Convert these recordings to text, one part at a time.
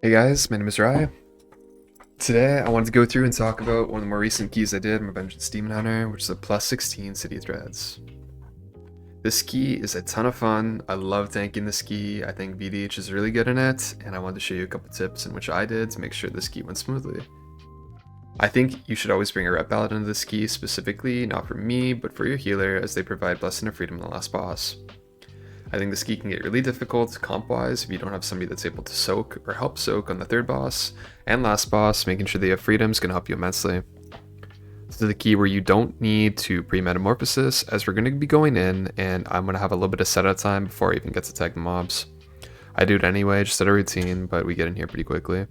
Hey guys, my name is Rye. Today I wanted to go through and talk about one of the more recent keys I did in my Vengeance Demon Hunter, which is a +16 City Threads. This key is a ton of fun. I love tanking this key. I think VDH is really good in it, and I wanted to show you a couple tips in which I did to make sure this key went smoothly. I think you should always bring a rep paladin into this key, specifically not for me, but for your healer, as they provide Blessing of Freedom in the last boss. I think this key can get really difficult comp-wise if you don't have somebody that's able to soak or help soak on the third boss and last boss. Making sure they have freedom is going to help you immensely. This is the key where you don't need to pre-metamorphosis, as we're going to be going in and I'm going to have a little bit of setup time before I even get to tag the mobs. I do it anyway, just at a routine, but we get in here pretty quickly.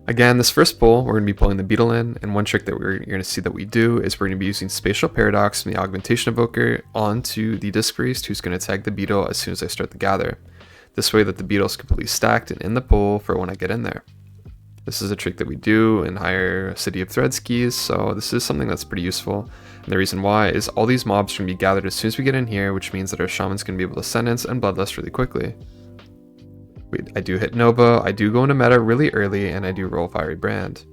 Again, this first pull, we're going to be pulling the beetle in, and one trick that you're going to see that we do is we're going to be using Spatial Paradox from the Augmentation Evoker onto the Disc Priest, who's going to tag the beetle as soon as I start the gather. This way that the beetle is completely stacked and in the pull for when I get in there. This is a trick that we do in higher City of Threads keys, so this is something that's pretty useful. And the reason why is all these mobs are going to be gathered as soon as we get in here, which means that our shaman's going to be able to sentence and bloodlust really quickly. I do hit Nova, I do go into meta really early, and I do roll Fiery Brand.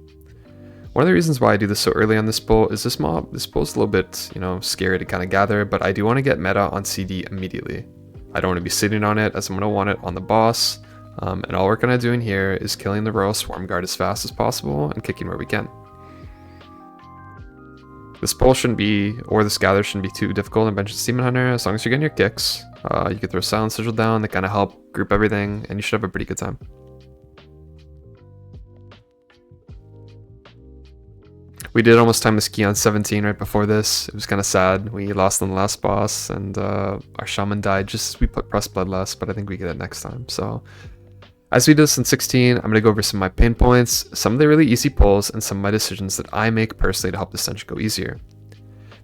One of the reasons why I do this so early on this pull is this pull is a little bit, scary to kind of gather, but I do want to get meta on CD immediately. I don't want to be sitting on it, as I'm going to want it on the boss, and all we're kind of doing here is killing the Royal Swarm Guard as fast as possible and kicking where we can. This pull shouldn't be, or this gather shouldn't be too difficult in Vengeance Demon Hunter, as long as you're getting your kicks. You can throw Silent Sigil down, that kind of help group everything, and you should have a pretty good time. We did almost time this key on 17 right before this. It was kind of sad. We lost on the last boss, and our shaman died just as we put Press Bloodlust, but I think we get it next time. So, as we do this in 16, I'm going to go over some of my pain points, some of the really easy pulls, and some of my decisions that I make personally to help this dungeon go easier.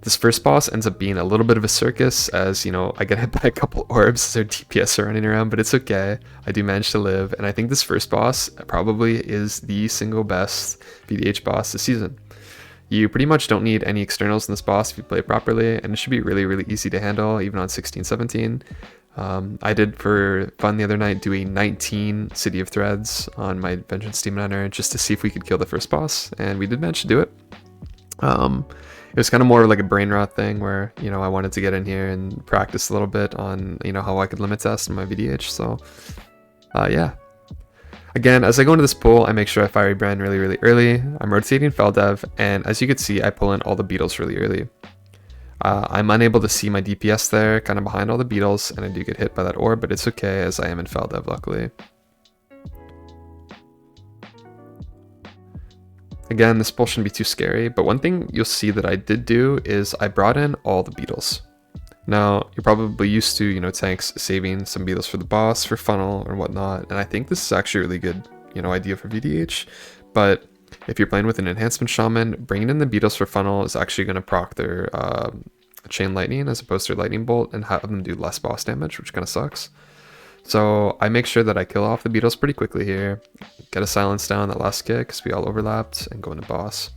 This first boss ends up being a little bit of a circus, as, I get hit by a couple orbs as their DPS are running around, but it's okay. I do manage to live, and I think this first boss probably is the single best VDH boss this season. You pretty much don't need any externals in this boss if you play it properly, and it should be really, really easy to handle, even on 16, 17. I did, for fun the other night, do a 19 City of Threads on my Vengeance Demon Hunter just to see if we could kill the first boss, and we did manage to do it. It was kind of more like a brain rot thing where, I wanted to get in here and practice a little bit on, how I could limit test in my VDH. So, yeah. Again, as I go into this pull, I make sure I Fiery Brand really, really early. I'm rotating Feldev, and as you can see, I pull in all the beetles really early. I'm unable to see my DPS there, kind of behind all the beetles, and I do get hit by that orb, but it's okay as I am in Feldev, luckily. Again, this pull shouldn't be too scary, but one thing you'll see that I did do is I brought in all the beetles. Now, you're probably used to, tanks saving some beetles for the boss, for funnel, or whatnot, and I think this is actually a really good, idea for VDH, but if you're playing with an enhancement shaman, bringing in the beetles for funnel is actually going to proc their chain lightning as opposed to lightning bolt and have them do less boss damage, which kind of sucks. So I make sure that I kill off the beetles pretty quickly here, get a silence down that last kick because we all overlapped, and go into boss.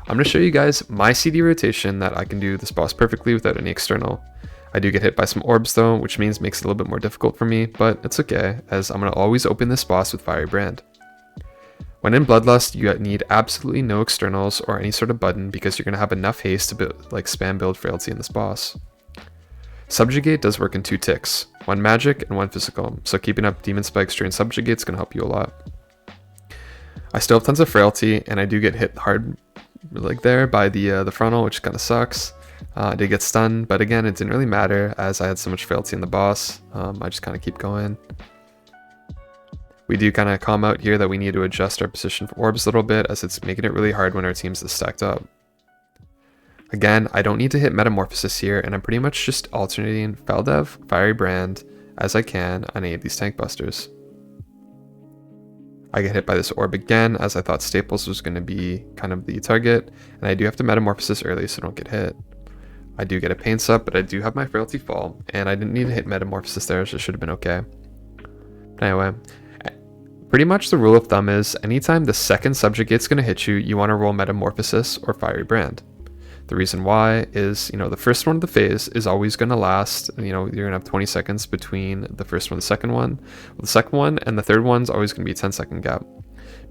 I'm going to show you guys my CD rotation that I can do this boss perfectly without any external. I do get hit by some orbs though, which means makes it a little bit more difficult for me, but it's okay, as I'm going to always open this boss with Fiery Brand. When in Bloodlust, you need absolutely no externals or any sort of button because you're going to have enough haste to spam build Frailty in this boss. Subjugate does work in 2 ticks, 1 magic and 1 physical, so keeping up Demon Spikes during Subjugate is going to help you a lot. I still have tons of Frailty, and I do get hit hard there by the frontal, which kind of sucks. I did get stunned, but again, it didn't really matter as I had so much Frailty in the boss. I just kind of keep going. We do kind of calm out here that we need to adjust our position for orbs a little bit, as it's making it really hard when our team's this stacked up. Again, I don't need to hit Metamorphosis here, and I'm pretty much just alternating Feldev, Fiery Brand, as I can on any of these tank busters. I get hit by this orb again, as I thought Staples was going to be kind of the target, and I do have to Metamorphosis early so I don't get hit. I do get a Pain Sup, but I do have my Frailty fall, and I didn't need to hit Metamorphosis there, so it should have been okay. But anyway, pretty much the rule of thumb is anytime the second Subjugate's going to hit you, you want to roll Metamorphosis or Fiery Brand. The reason why is, the first one of the phase is always going to last, you're going to have 20 seconds between the first one and the second one. Well, the second one and the third one's always going to be a 10-second gap.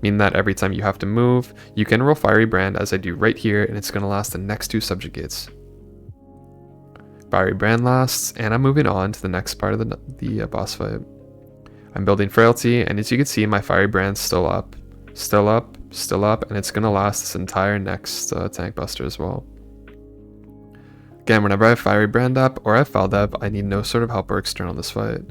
Meaning that every time you have to move, you can roll Fiery Brand as I do right here, and it's going to last the next 2 subjugates. Fiery Brand lasts, and I'm moving on to the next part of the boss fight. I'm building Frailty, and as you can see, my Fiery Brand's still up, still up, still up, and it's going to last this entire next tank buster as well. Again, whenever I have Fiery Brand up or I have Faldev, I need no sort of help or external in this fight.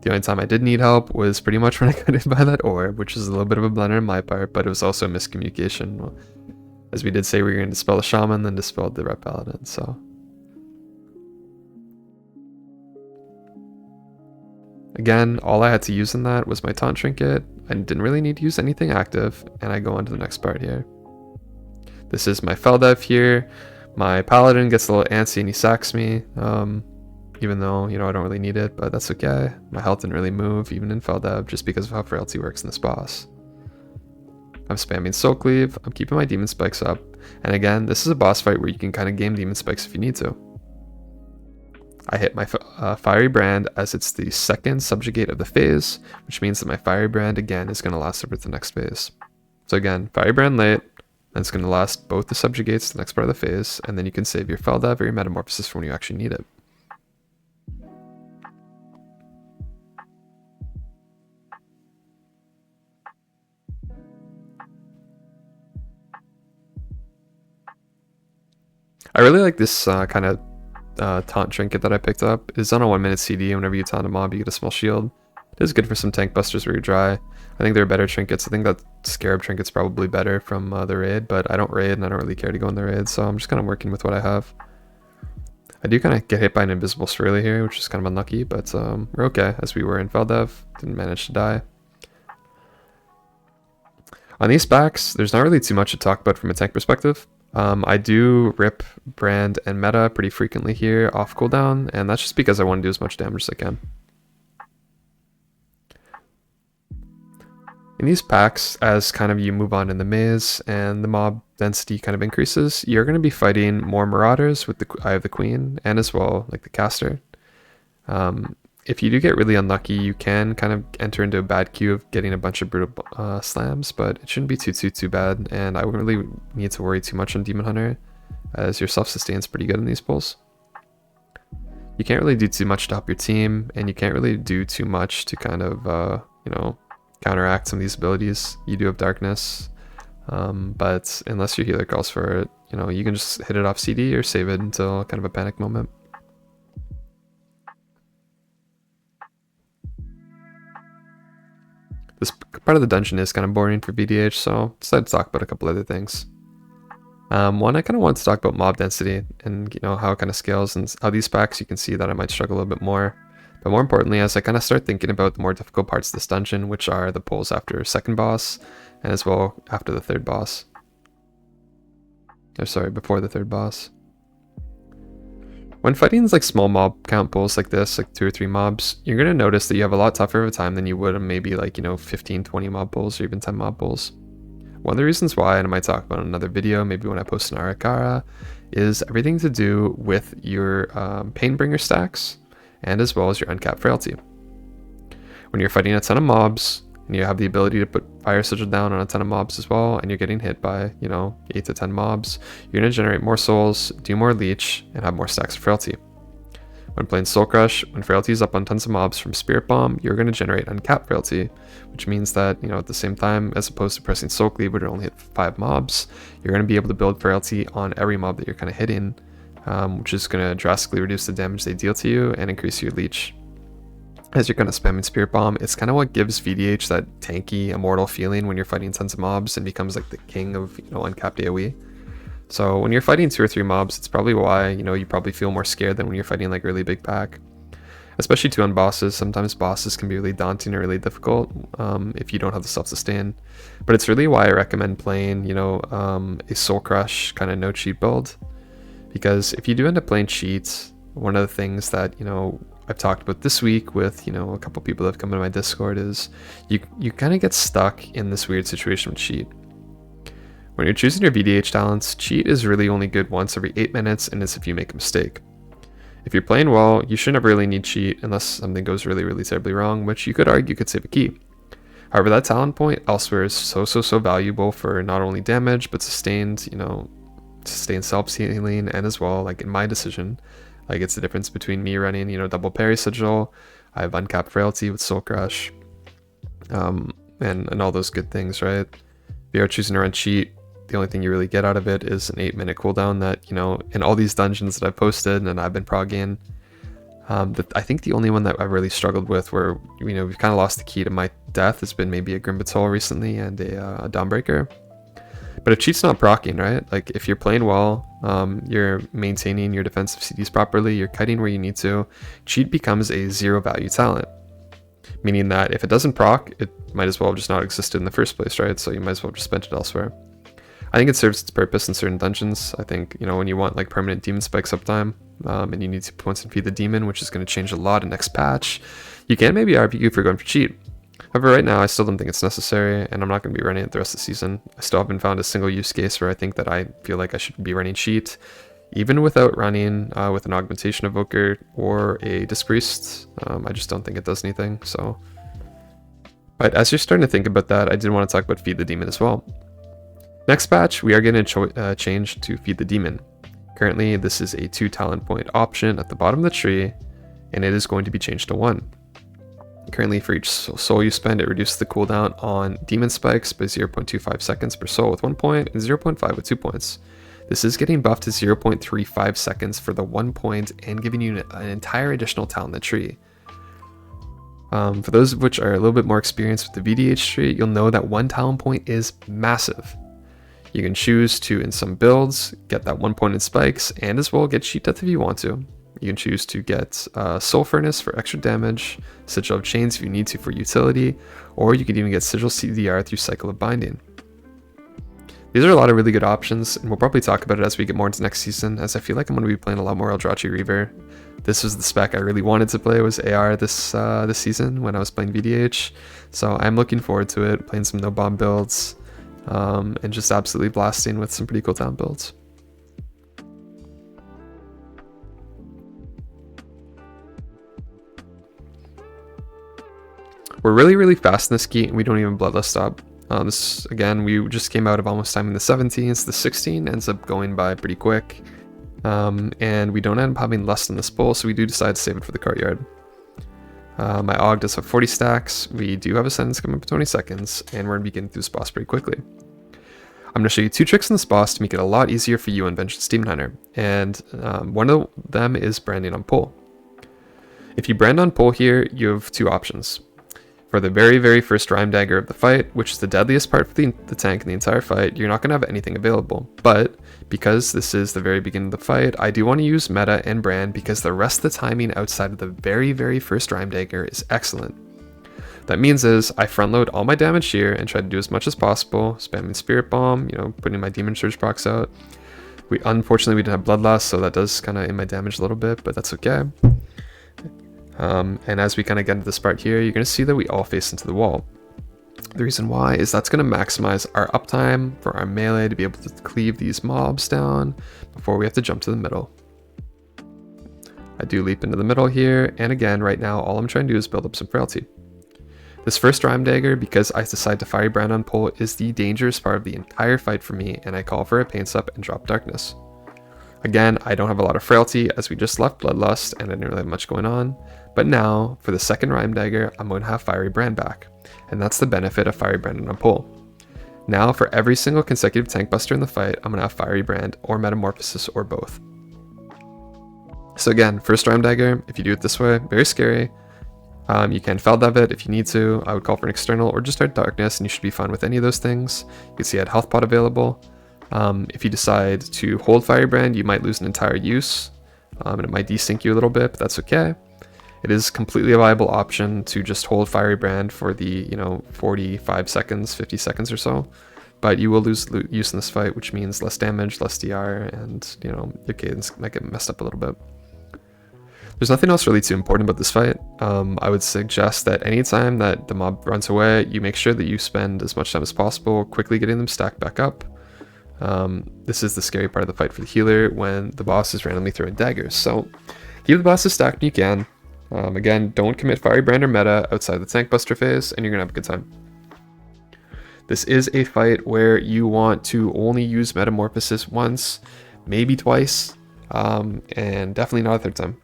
The only time I did need help was pretty much when I got hit by that orb, which is a little bit of a blunder on my part, but it was also a miscommunication. As we did say, we were going to dispel the Shaman, then dispelled the Red Paladin, so... Again, all I had to use in that was my Taunt Trinket. I didn't really need to use anything active, and I go on to the next part here. This is my Feldev here. My Paladin gets a little antsy and he sacks me, even though, I don't really need it, but that's okay. My health didn't really move, even in Feldev, just because of how Frailty works in this boss. I'm spamming Soul Cleave, I'm keeping my Demon Spikes up, and again, this is a boss fight where you can kind of game Demon Spikes if you need to. I hit my Fiery Brand as it's the second subjugate of the phase, which means that my Fiery Brand again is going to last over the next phase. So again, Fiery Brand late, and it's going to last both the subjugates the next part of the phase, and then you can save your Feldev or your Metamorphosis for when you actually need it. I really like this kind of taunt trinket that I picked up. It's on a 1-minute CD. Whenever you taunt a mob, you get a small shield. It is good for some tank busters where you're dry. I think there are better trinkets. I think that Scarab trinket's probably better from the raid, but I don't raid and I don't really care to go in the raid, so I'm just kind of working with what I have. I do kind of get hit by an invisible swirly here, which is kind of unlucky, but we're okay, as we were in Feldev. Didn't manage to die. On these backs, there's not really too much to talk about from a tank perspective. I do rip Brand and Meta pretty frequently here off cooldown, and that's just because I want to do as much damage as I can. In these packs, as kind of you move on in the maze and the mob density kind of increases, you're going to be fighting more Marauders with the Eye of the Queen, and as well like the Caster. If you do get really unlucky, you can kind of enter into a bad queue of getting a bunch of brutal slams, but it shouldn't be too bad, and I wouldn't really need to worry too much on Demon Hunter, as your self-sustain's pretty good in these pulls. You can't really do too much to help your team, and you can't really do too much to kind of, counteract some of these abilities. You do have Darkness, but unless your healer calls for it, you can just hit it off CD or save it until kind of a panic moment. This part of the dungeon is kind of boring for VDH, so decided to talk about a couple other things. One, I kind of wanted to talk about mob density and how it kind of scales, and how these packs you can see that I might struggle a little bit more. But more importantly, as I kind of start thinking about the more difficult parts of this dungeon, which are the pulls after second boss, and as well after the third boss. Or sorry, before the third boss. When fighting like small mob count pulls like this, like 2 or 3 mobs, you're going to notice that you have a lot tougher of a time than you would on maybe like, 15, 20 mob pulls or even 10 mob pulls. One of the reasons why, and I might talk about in another video, maybe when I post an Arakara, is everything to do with your Painbringer stacks, and as well as your uncapped frailty. When you're fighting a ton of mobs, and you have the ability to put Fire Sigil down on a ton of mobs as well, and you're getting hit by, 8 to 10 mobs, you're going to generate more souls, do more leech, and have more stacks of frailty. When playing Soul Crush, when frailty is up on tons of mobs from Spirit Bomb, you're going to generate uncapped frailty, which means that, at the same time, as opposed to pressing Soul Cleave where you only hit 5 mobs, you're going to be able to build frailty on every mob that you're kind of hitting, which is going to drastically reduce the damage they deal to you and increase your leech. As you're kind of spamming Spirit Bomb, it's kind of what gives VDH that tanky, immortal feeling when you're fighting tons of mobs and becomes like the king of, uncapped AoE. So when you're fighting 2 or 3 mobs, it's probably why, you probably feel more scared than when you're fighting like really big pack. Especially too on bosses. Sometimes bosses can be really daunting or really difficult if you don't have the self-sustain. But it's really why I recommend playing, a Soul Crush kind of no cheat build. Because if you do end up playing cheats, one of the things that, I've talked about this week with, a couple people that have come into my Discord is you kind of get stuck in this weird situation with cheat. When you're choosing your VDH talents, cheat is really only good once every 8 minutes, and it's if you make a mistake. If you're playing well, you shouldn't really need cheat unless something goes really terribly wrong, which you could argue could save a key. However, that talent point elsewhere is so valuable for not only damage, but sustained self-healing, and as well, like in my decision, like it's the difference between me running, double parry sigil, I have uncapped frailty with soulcrush, and all those good things, right? If you're choosing to run cheat, the only thing you really get out of it is an 8-minute cooldown that, in all these dungeons that I've posted and I've been progging, I think the only one that I've really struggled with where, we've kind of lost the key to my death has been maybe a Grim Batol recently and a Dawnbreaker. But if cheat's not proccing, right? Like if you're playing well, you're maintaining your defensive CDs properly, you're kiting where you need to, cheat becomes a 0 value talent. Meaning that if it doesn't proc, it might as well have just not existed in the first place, right? So you might as well just spend it elsewhere. I think it serves its purpose in certain dungeons. I think, when you want like permanent demon spikes uptime, and you need 2 points and feed the demon, which is going to change a lot in next patch, you can maybe argue for going for cheat. However, right now I still don't think it's necessary, and I'm not going to be running it the rest of the season. I still haven't found a single use case where I think that I feel like I should be running cheat, even without running with an augmentation evoker or a disc priest. I just don't think it does anything. So, but as you're starting to think about that, I did want to talk about feed the demon as well. Next patch, we are getting a change to feed the demon. Currently, this is a 2 talent point option at the bottom of the tree, and it is going to be changed to 1. Currently, for each soul you spend, it reduces the cooldown on demon spikes by 0.25 seconds per soul with 1 point and 0.5 with 2 points. This is getting buffed to 0.35 seconds for the 1 point and giving you an entire additional talent in the tree. For those of which are a little bit more experienced with the VDH tree, you'll know that 1 talent point is massive. You can choose to, in some builds, get that 1 point in spikes, and as well get cheat death if you want to. You can choose to get Soul Furnace for extra damage, Sigil of Chains if you need to for utility, or you could even get Sigil CDR through Cycle of Binding. These are a lot of really good options, and we'll probably talk about it as we get more into next season, as I feel like I'm going to be playing a lot more Eldrachi Reaver. This was the spec I really wanted to play, was AR this season when I was playing VDH, so I'm looking forward to it, playing some no-bomb builds, and just absolutely blasting with some pretty cool talent builds. We're really fast in this key, and we don't even bloodlust stop. This, again, we just came out of almost timing the 17, so the 16 ends up going by pretty quick. And we don't end up having less than this pull, so we do decide to save it for the Courtyard. My AUG does have 40 stacks, we do have a sentence coming up for 20 seconds, and we're going to be getting through this boss pretty quickly. I'm going to show you 2 tricks in this boss to make it a lot easier for you on Vengeance Demon Hunter, and one of them is branding on pull. If you brand on pull here, you have 2 options. For the very first Rime Dagger of the fight, which is the deadliest part for the tank in the entire fight, you're not going to have anything available. But because this is the very beginning of the fight, I do want to use meta and brand because the rest of the timing outside of the very first Rime Dagger is excellent. That means is I front load all my damage here and try to do as much as possible, spamming Spirit Bomb, putting my Demon Surge procs out. Unfortunately we didn't have Bloodlust, so that does kind of in my damage a little bit, but that's okay. And as we kind of get into this part here, you're going to see that we all face into the wall. The reason why is that's going to maximize our uptime for our melee to be able to cleave these mobs down before we have to jump to the middle. I do leap into the middle here, and again, right now, all I'm trying to do is build up some frailty. This first Rime Dagger, because I decide to Fiery Brand on pull, is the dangerous part of the entire fight for me, and I call for a Pain Sup and drop Darkness. Again, I don't have a lot of frailty as we just left Bloodlust and I didn't really have much going on, but now for the second Rime Dagger, I'm going to have Fiery Brand back, and that's the benefit of Fiery Brand on pull. Now for every single consecutive tank buster in the fight, I'm going to have Fiery Brand or Metamorphosis or both. So again, first Rime Dagger, if you do it this way, very scary. You can Feldev it if you need to. I would call for an external or just start Darkness and you should be fine with any of those things. You can see I had Health Pot available. If you decide to hold Firebrand, you might lose an entire use, and it might desync you a little bit, but that's okay. It is completely a viable option to just hold Fiery Brand for the 45 seconds, 50 seconds or so, but you will lose use in this fight, which means less damage, less DR, and your cadence might get messed up a little bit. There's nothing else really too important about this fight. I would suggest that anytime that the mob runs away, you make sure that you spend as much time as possible quickly getting them stacked back up. This is the scary part of the fight for the healer when the boss is randomly throwing daggers. So keep the bosses stacked when you can. Again, don't commit Fiery Brand or meta outside the tank buster phase, and you're gonna have a good time. This is a fight where you want to only use Metamorphosis once, maybe twice, and definitely not a third time.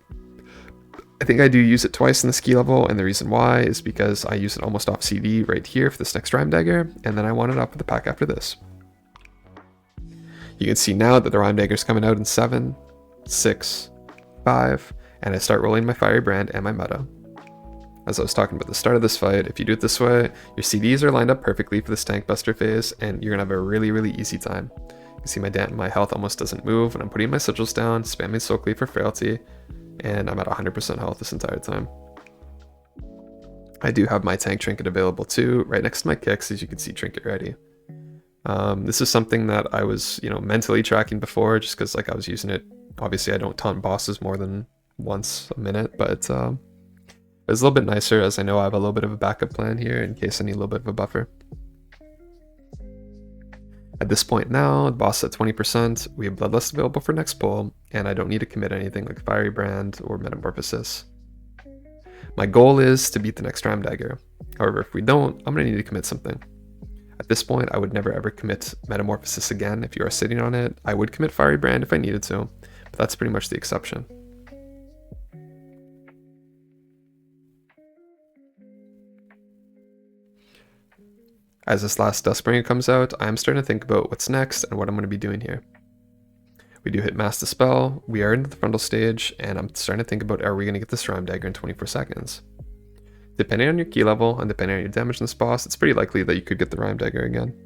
I think I do use it twice in the ski level, and the reason why is because I use it almost off CD right here for this next Rhyme Dagger, and then I want it up with the pack after this. You can see now that the Rhyme Dagger is coming out in 7, 6, 5, and I start rolling my Fiery Brand and my meta. As I was talking about at the start of this fight, if you do it this way, your CDs are lined up perfectly for this tank buster phase, and you're gonna have a really, really easy time. You can see my health almost doesn't move, and I'm putting my sigils down, spamming Soul Cleave for Frailty, and I'm at 100% health this entire time. I do have my tank trinket available too, right next to my kicks, as you can see trinket ready. This is something that I was, mentally tracking before, just because I was using it. Obviously, I don't taunt bosses more than once a minute, but it's a little bit nicer, as I know I have a little bit of a backup plan here in case I need a little bit of a buffer. At this point now, the boss is at 20%, we have Bloodlust available for next pull, and I don't need to commit anything like Fiery Brand or Metamorphosis. My goal is to beat the next Rhyme Dagger. However, if we don't, I'm going to need to commit something. At this point, I would never ever commit Metamorphosis again if you are sitting on it. I would commit Fiery Brand if I needed to, but that's pretty much the exception. As this last Duskbringer comes out, I'm starting to think about what's next and what I'm going to be doing here. We do hit Mass Dispel, we are into the frontal stage, and I'm starting to think about, are we going to get this Rhyme Dagger in 24 seconds? Depending on your key level and depending on your damage in this boss, it's pretty likely that you could get the Rhyme Dagger again.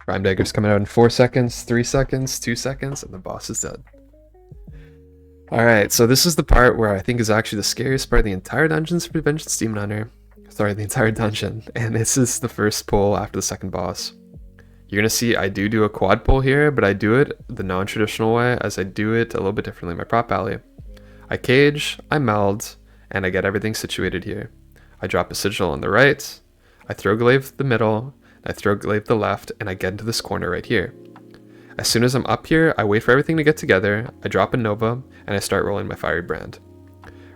Rhyme Dagger's coming out in 4 seconds, 3 seconds, 2 seconds, and the boss is dead. Alright, so this is the part where I think is actually the scariest part of the entire Dungeons for Vengeance Demon Hunter. Sorry, the entire dungeon. And this is the first pull after the second boss. You're going to see I do a quad pull here, but I do it the non-traditional way, as I do it a little bit differently in my prop alley. I cage, I meld, and I get everything situated here. I drop a sigil on the right, I throw glaive the middle, I throw glaive the left, and I get into this corner right here. As soon as I'm up here, I wait for everything to get together, I drop a Nova, and I start rolling my Fiery Brand.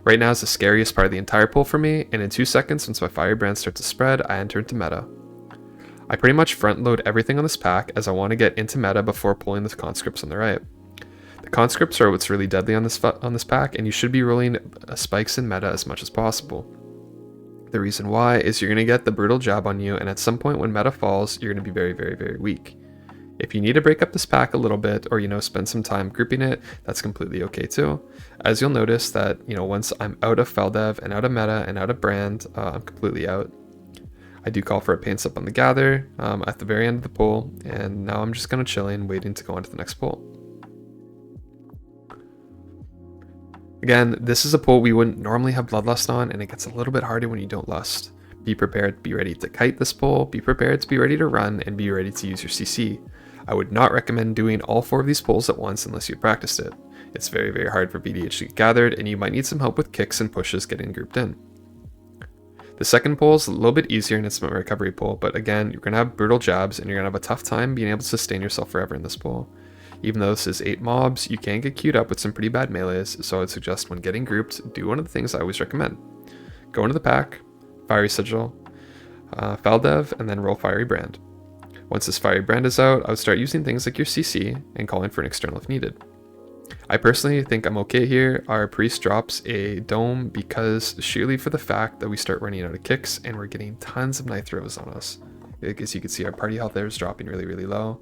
Right now is the scariest part of the entire pull for me, and in 2 seconds, once my Fiery Brand starts to spread, I enter into meta. I pretty much front load everything on this pack as I want to get into meta before pulling the conscripts on the right. The conscripts are what's really deadly on this pack, and you should be rolling spikes in meta as much as possible. The reason why is you're going to get the brutal jab on you, and at some point when meta falls, you're going to be very, very, very weak. If you need to break up this pack a little bit, or spend some time grouping it, that's completely okay too. As you'll notice that once I'm out of Feldev and out of meta and out of brand, I'm completely out. I do call for a paint up on the gather at the very end of the pull, and now I'm just kind of chilling, waiting to go on to the next pull. Again, this is a pull we wouldn't normally have Bloodlust on, and it gets a little bit harder when you don't lust. Be prepared, be ready to kite this pull, be prepared to be ready to run, and be ready to use your CC. I would not recommend doing all 4 of these pulls at once unless you practiced it. It's very, very hard for VDH to get gathered, and you might need some help with kicks and pushes getting grouped in. The second pull is a little bit easier, and it's a recovery pull, but again, you're going to have brutal jabs, and you're going to have a tough time being able to sustain yourself forever in this pull. Even though this is 8 mobs, you can get queued up with some pretty bad melees, so I would suggest when getting grouped, do one of the things I always recommend. Go into the pack, Fiery Sigil, Feldev, and then roll Fiery Brand. Once this Fiery Brand is out, I would start using things like your CC and calling for an external if needed. I personally think I'm okay here. Our priest drops a dome because sheerly for the fact that we start running out of kicks and we're getting tons of knife throws on us. As you can see, our party health there is dropping really, really low.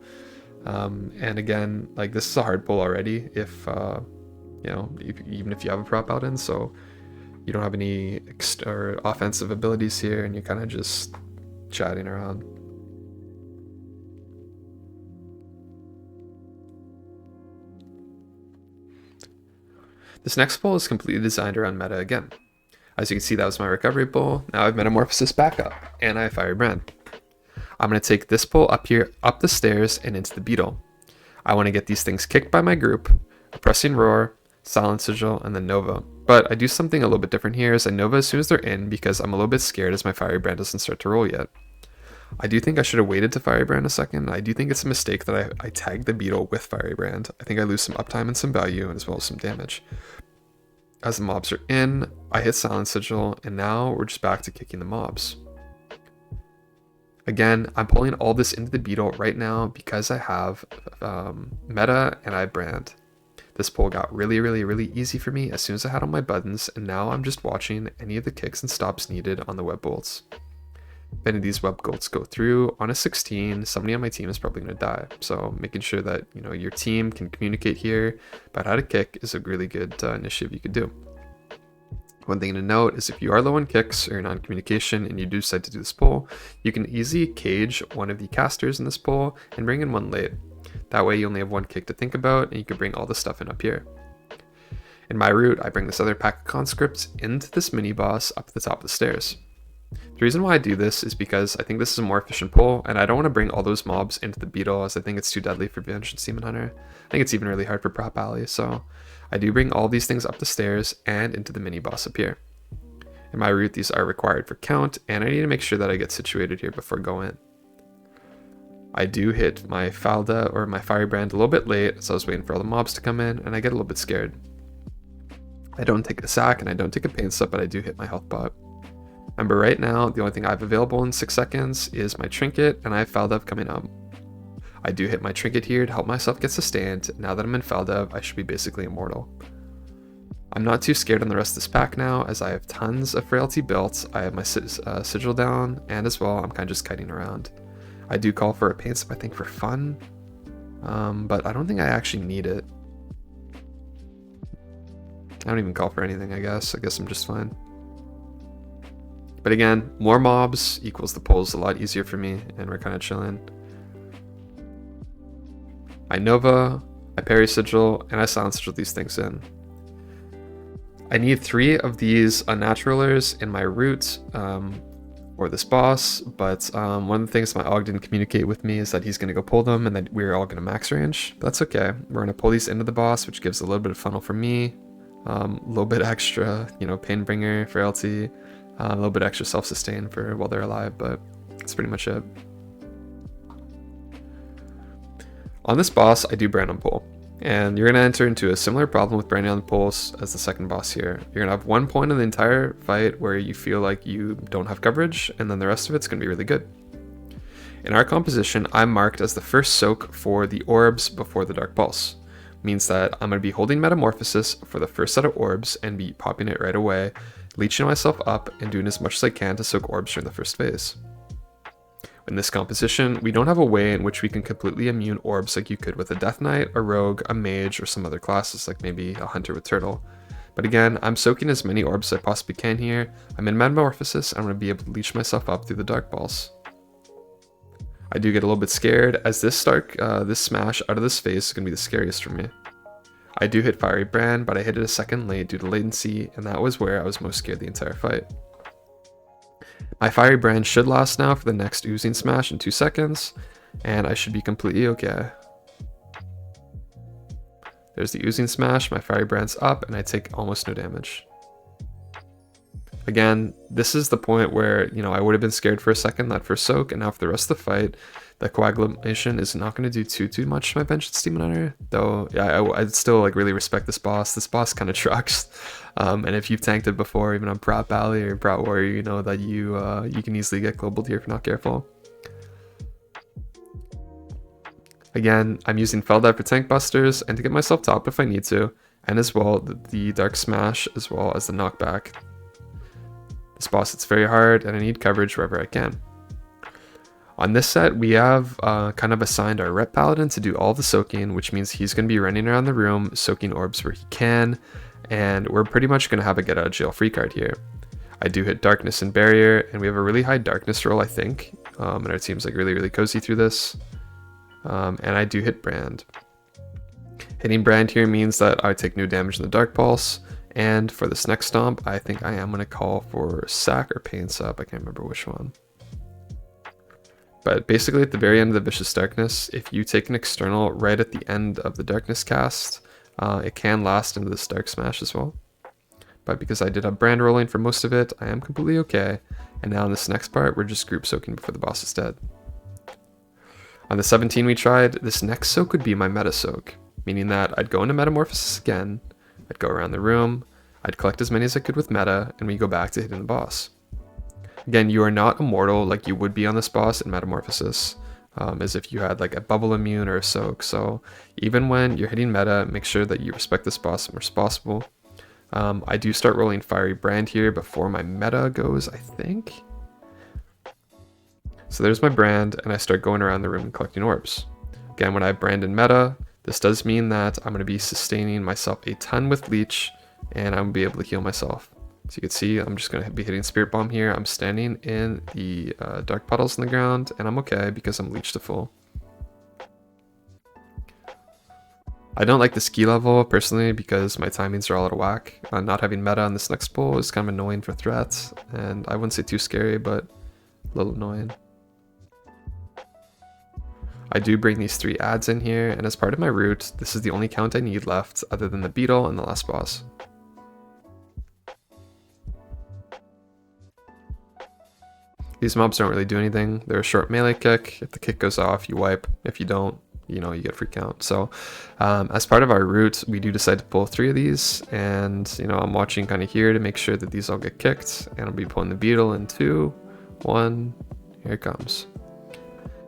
And again, this is a hard pull already if, even if you have a prop paladin, so you don't have any offensive abilities here and you're kind of just chatting around. This next pull is completely designed around meta again. As you can see, that was my recovery pull. Now I have Metamorphosis back up, and I have Fiery Brand. I'm going to take this pull up here, up the stairs, and into the beetle. I want to get these things kicked by my group, Oppressing Roar, Silent Sigil, and then Nova. But I do something a little bit different here is I Nova as soon as they're in because I'm a little bit scared as my Fiery Brand doesn't start to roll yet. I do think I should have waited to Fiery Brand a second. I do think it's a mistake that I tagged the beetle with Fiery Brand. I think I lose some uptime and some value as well as some damage. As the mobs are in, I hit Silent Sigil, and now we're just back to kicking the mobs. Again, I'm pulling all this into the beetle right now because I have meta and I brand. This pull got really easy for me as soon as I had all my buttons, and now I'm just watching any of the kicks and stops needed on the web bolts. If any of these web bolts go through on a 16, somebody on my team is probably going to die. So making sure that your team can communicate here about how to kick is a really good initiative you could do. One thing to note is if you are low on kicks or non-communication and you do decide to do this pull, you can easily cage one of the casters in this pull and bring in one late. That way you only have one kick to think about and you can bring all the stuff in up here. In my route, I bring this other pack of conscripts into this mini boss up at the top of the stairs. The reason why I do this is because I think this is a more efficient pull, and I don't want to bring all those mobs into the beetle as I think it's too deadly for Vengeance Demon Hunter. I think it's even really hard for Prop Alley, so I do bring all these things up the stairs and into the mini boss up here. In my route, these are required for count, and I need to make sure that I get situated here before going in. I do hit my Falda or my Fiery Brand a little bit late, so I was waiting for all the mobs to come in, and I get a little bit scared. I don't take a sack and I don't take a pain step, but I do hit my health bot. Remember, right now, the only thing I have available in 6 seconds is my trinket, and I have Faldev coming up. I do hit my trinket here to help myself get sustained. Now that I'm in Faldev, I should be basically immortal. I'm not too scared on the rest of this pack now, as I have tons of frailty built. I have my sigil down, and as well, I'm kind of just kiting around. I do call for a pain step, I think, for fun, but I don't think I actually need it. I don't even call for anything, I guess. I guess I'm just fine. But again, more mobs equals the pulls a lot easier for me, and we're kind of chilling. I Nova, I Parry Sigil, and I Silent Sigil these things in. I need 3 of these Unnaturalers in my route for this boss, but one of the things my Og didn't communicate with me is that he's going to go pull them and that we're all going to max range. But that's okay. We're going to pull these into the boss, which gives a little bit of funnel for me, a little bit extra, Painbringer, Frailty, a little bit extra self-sustain for while they're alive, but that's pretty much it. On this boss, I do brand on pull, and you're going to enter into a similar problem with branding on pulls as the second boss here. You're going to have one point in the entire fight where you feel like you don't have coverage, and then the rest of it's going to be really good. In our composition, I'm marked as the first soak for the orbs before the Dark Pulse. Means that I'm going to be holding Metamorphosis for the first set of orbs and be popping it right away, leeching myself up and doing as much as I can to soak orbs during the first phase. In this composition, we don't have a way in which we can completely immune orbs like you could with a Death Knight, a Rogue, a Mage, or some other classes like maybe a Hunter with Turtle. But again, I'm soaking as many orbs as I possibly can here. I'm in Metamorphosis, I'm going to be able to leech myself up through the Dark Balls. I do get a little bit scared as this smash out of this phase is going to be the scariest for me. I do hit Fiery Brand, but I hit it a second late due to latency, and that was where I was most scared the entire fight. My Fiery Brand should last now for the next Oozing Smash in 2 seconds, and I should be completely okay. There's the Oozing Smash, my Fiery Brand's up, and I take almost no damage. Again, this is the point where, I would have been scared for a second, that first soak, and now for the rest of the fight, the coagulation is not going to do too much to my Vengeance Demon Hunter, though yeah, I'd still really respect this boss. This boss kind of trucks, and if you've tanked it before, even on Prot Alley or Prot Warrior, you know that you can easily get global here if you're not careful. Again, I'm using Feldive for tank busters and to get myself top if I need to, and as well the Dark Smash as well as the knockback. This boss hits very hard, and I need coverage wherever I can. On this set, we have kind of assigned our Rep Paladin to do all the soaking, which means he's going to be running around the room, soaking orbs where he can, and we're pretty much going to have a get out of jail free card here. I do hit Darkness and Barrier, and we have a really high Darkness roll, I think, and our team's really cozy through this, and I do hit Brand. Hitting Brand here means that I take no damage in the Dark Pulse, and for this next stomp, I think I am going to call for Sack or Pain Sub, I can't remember which one. But basically at the very end of the Vicious Darkness, if you take an external right at the end of the Darkness cast, It can last into this Dark Smash as well. But because I did have brand rolling for most of it, I am completely okay. And now in this next part, we're just group soaking before the boss is dead. On the 17 we tried, this next soak would be my meta soak, meaning that I'd go into Metamorphosis again, I'd go around the room, I'd collect as many as I could with meta, and we go back to hitting the boss. Again, you are not immortal like you would be on this boss in Metamorphosis, as if you had like a bubble immune or a soak. So even when you're hitting meta, make sure that you respect this boss as much as possible. I do start rolling Fiery Brand here before my meta goes, I think. So there's my brand, and I start going around the room and collecting orbs. Again, when I have brand in meta, this does mean that I'm going to be sustaining myself a ton with leech, and I'm going to be able to heal myself. So you can see I'm just going to be hitting Spirit Bomb here. I'm standing in the dark puddles in the ground, and I'm okay because I'm leech to full. I don't like the ski level personally because my timings are all out of whack. Not having meta on this next pull is kind of annoying for threats, and I wouldn't say too scary, but a little annoying. I do bring these 3 ads in here, and as part of my route, this is the only count I need left other than the beetle and the last boss. These mobs don't really do anything. They're a short melee kick. If the kick goes off, you wipe. If you don't, you know, you get free count. So as part of our route, we do decide to pull 3 of these, and you know, I'm watching kind of here to make sure that these all get kicked, and I'll be pulling the beetle in 2, 1, here it comes.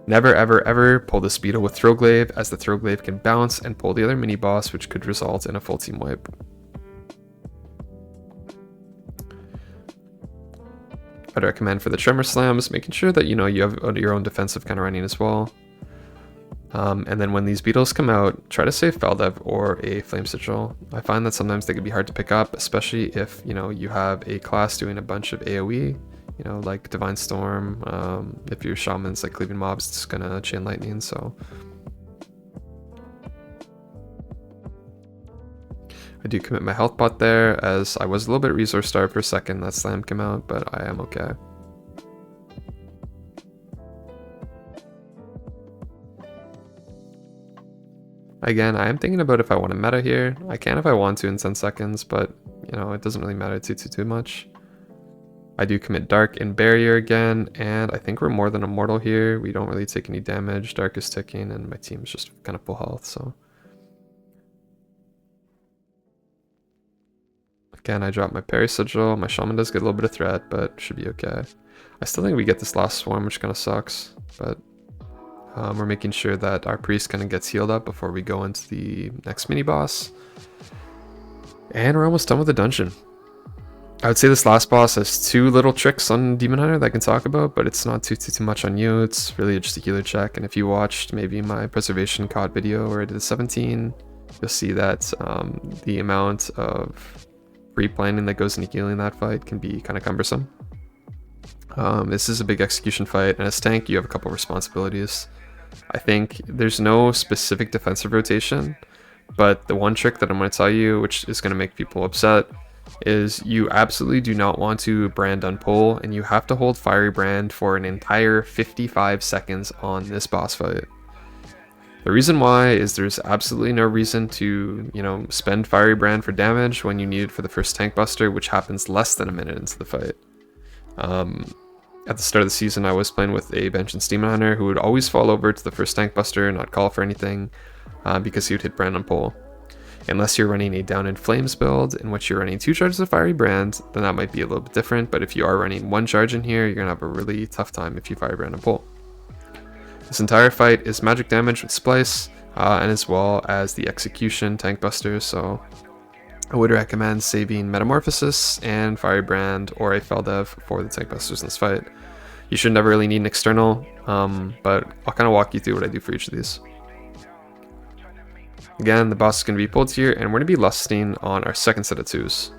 Never ever ever pull this beetle with Throwglaive, as the Throwglaive can bounce and pull the other mini boss, which could result in a full team wipe. I'd recommend for the Tremor Slams, making sure that you know you have your own defensive kind of running as well. And then when these beetles come out, try to save Feldev or a Flame Sigil. I find that sometimes they can be hard to pick up, especially if you know you have a class doing a bunch of AoE. You know, like Divine Storm. If your shaman's like cleaving mobs, it's gonna chain lightning. So I do commit my health pot there, as I was a little bit resource starved for a second. That slam came out, but I am okay. Again, I am thinking about if I want to meta here. I can if I want to in 10 seconds, but you know, it doesn't really matter too much. I do commit Dark and Barrier again, and I think we're more than immortal here. We don't really take any damage. Dark is ticking, and my team's just kind of full health, so. Again, I drop my Parry Sigil. My Shaman does get a little bit of threat, but should be okay. I still think we get this last swarm, which kind of sucks, but we're making sure that our priest kind of gets healed up before we go into the next mini boss. And we're almost done with the dungeon. I would say this last boss has 2 little tricks on Demon Hunter that I can talk about, but it's not too much on you. It's really just a healer check. And if you watched maybe my preservation COD video where I did 17, you'll see that the amount of replanning that goes into healing that fight can be kind of cumbersome. This is a big execution fight, and as tank, you have a couple responsibilities. I think there's no specific defensive rotation, but the one trick that I'm going to tell you, which is going to make people upset, is you absolutely do not want to brand unpull, and you have to hold Fiery Brand for an entire 55 seconds on this boss fight. The reason why is there's absolutely no reason to, you know, spend Fiery Brand for damage when you need it for the first tank buster, which happens less than a minute into the fight. At the start of the season, I was playing with a Vengeance Demon Hunter who would always fall over to the first tank buster and not call for anything because he would hit brand unpull. Unless you're running a Down in Flames build in which you're running 2 charges of Fiery Brand, then that might be a little bit different, but if you are running 1 charge in here, you're going to have a really tough time if you Fiery Brand and pull. This entire fight is magic damage with Splice, and as well as the execution tank buster, so I would recommend saving Metamorphosis and Fiery Brand or a Feldev for the tank busters in this fight. You should never really need an external, but I'll kind of walk you through what I do for each of these. Again, the boss is going to be pulled here, and we're going to be lusting on our second set of 2s.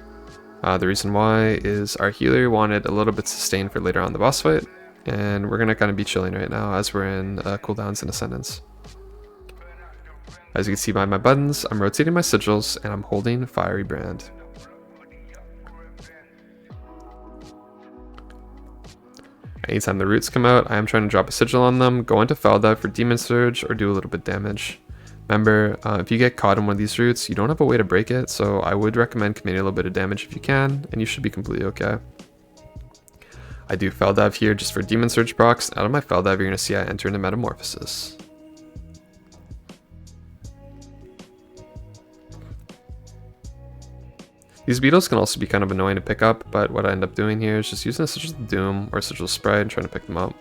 The reason why is our healer wanted a little bit sustain for later on in the boss fight, and we're going to kind of be chilling right now as we're in cooldowns and Ascendance. As you can see by my buttons, I'm rotating my sigils, and I'm holding Fiery Brand. Anytime the roots come out, I am trying to drop a sigil on them, go into Feldev for Demon Surge, or do a little bit damage. Remember, if you get caught in one of these roots, you don't have a way to break it, so I would recommend committing a little bit of damage if you can, and you should be completely okay. I do Fel Dive here just for Demon Surge procs. Out of my Fel Dive, you're going to see I enter into Metamorphosis. These beetles can also be kind of annoying to pick up, but what I end up doing here is just using a Sigil of Doom or Sigil of Sprite and trying to pick them up.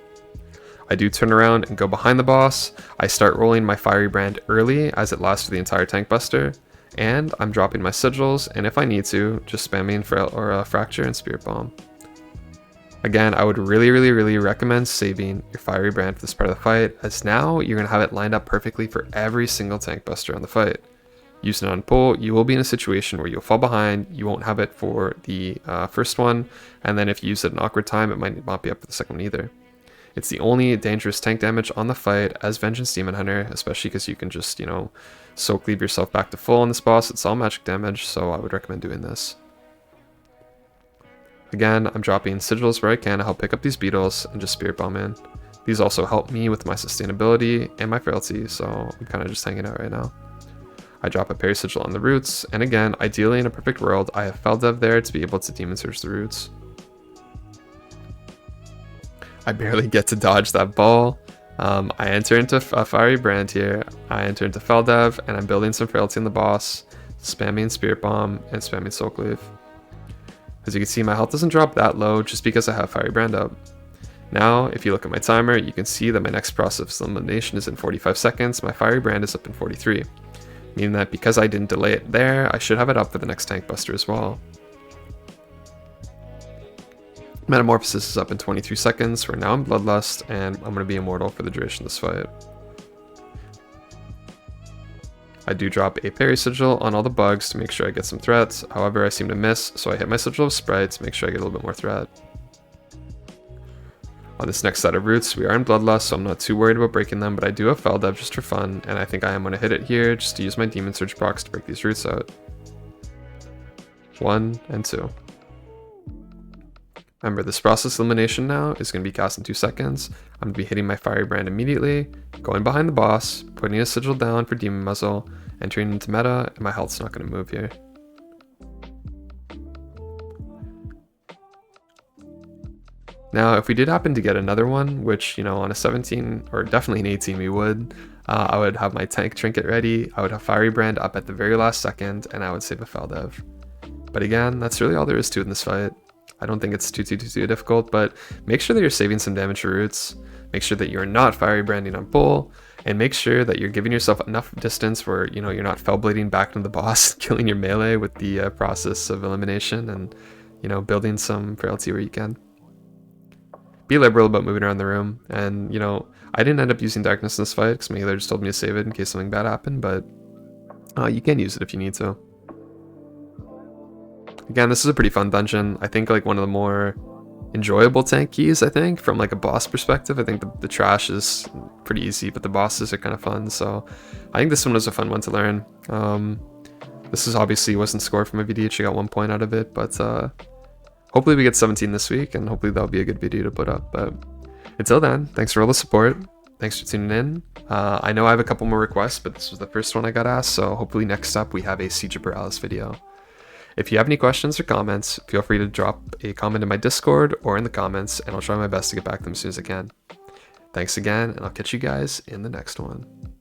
I do turn around and go behind the boss. I start rolling my Fiery Brand early as it lasts for the entire tank buster, and I'm dropping my sigils, and if I need to, just spamming Fracture and Spirit Bomb. Again, I would really recommend saving your Fiery Brand for this part of the fight, as now you're going to have it lined up perfectly for every single tank buster on the fight. Using it on pull, you will be in a situation where you'll fall behind, you won't have it for the first one, and then if you use it in awkward time, it might not be up for the second one either. It's the only dangerous tank damage on the fight as Vengeance Demon Hunter, especially because you can just, you know, soak leave yourself back to full on this boss. It's all magic damage, so I would recommend doing this. Again, I'm dropping sigils where I can to help pick up these beetles and just Spirit Bomb in. These also help me with my sustainability and my frailty, so I'm kind of just hanging out right now. I drop a parry sigil on the roots, and again, ideally in a perfect world, I have Fel Dive there to be able to Demon Surge the roots. I barely get to dodge that ball. I enter into a Fiery Brand here, I enter into Fel Dive, and I'm building some frailty in the boss, spamming Spirit Bomb and spamming Soul Cleave. As you can see, my health doesn't drop that low just because I have Fiery Brand up. Now, if you look at my timer, you can see that my next process of elimination is in 45 seconds, my Fiery Brand is up in 43. Meaning that because I didn't delay it there, I should have it up for the next tank buster as well. Metamorphosis is up in 23 seconds, where now I'm Bloodlust, and I'm going to be immortal for the duration of this fight. I do drop a parry sigil on all the bugs to make sure I get some threats, however I seem to miss, so I hit my Sigil of Sprite to make sure I get a little bit more threat. On this next set of roots, we are in Bloodlust, so I'm not too worried about breaking them, but I do have Fel Dive just for fun, and I think I am going to hit it here just to use my Demon Surge procs to break these roots out. 1 and 2. Remember, this process elimination now is going to be cast in 2 seconds. I'm going to be hitting my Fiery Brand immediately, going behind the boss, putting a sigil down for Demon Muzzle, entering into meta, and my health's not going to move here. Now, if we did happen to get another one, which, you know, on a 17 or definitely an 18 we would, I would have my tank trinket ready, I would have Fiery Brand up at the very last second, and I would save a Fel Dive. But again, that's really all there is to it in this fight. I don't think it's too difficult, but make sure that you're saving some damage for roots, make sure that you're not Fiery Branding on pull, and make sure that you're giving yourself enough distance where, you know, you're not Fel Blading back into the boss, killing your melee with the process of elimination, and, you know, building some frailty where you can. Be liberal about moving around the room, and, you know, I didn't end up using Darkness in this fight because my healer just told me to save it in case something bad happened, but you can use it if you need to. Again, this is a pretty fun dungeon. I think like one of the more enjoyable tank keys, I think, from like a boss perspective. I think the trash is pretty easy, but the bosses are kind of fun, so I think this one was a fun one to learn. This is obviously wasn't scored from a VDH, I got 1 point out of it, but hopefully we get 17 this week, and hopefully that'll be a good video to put up. But until then, thanks for all the support. Thanks for tuning in. I know I have a couple more requests, but this was the first one I got asked, so hopefully next up we have a Siege of Borealis video. If you have any questions or comments, feel free to drop a comment in my Discord or in the comments, and I'll try my best to get back to them as soon as I can. Thanks again, and I'll catch you guys in the next one.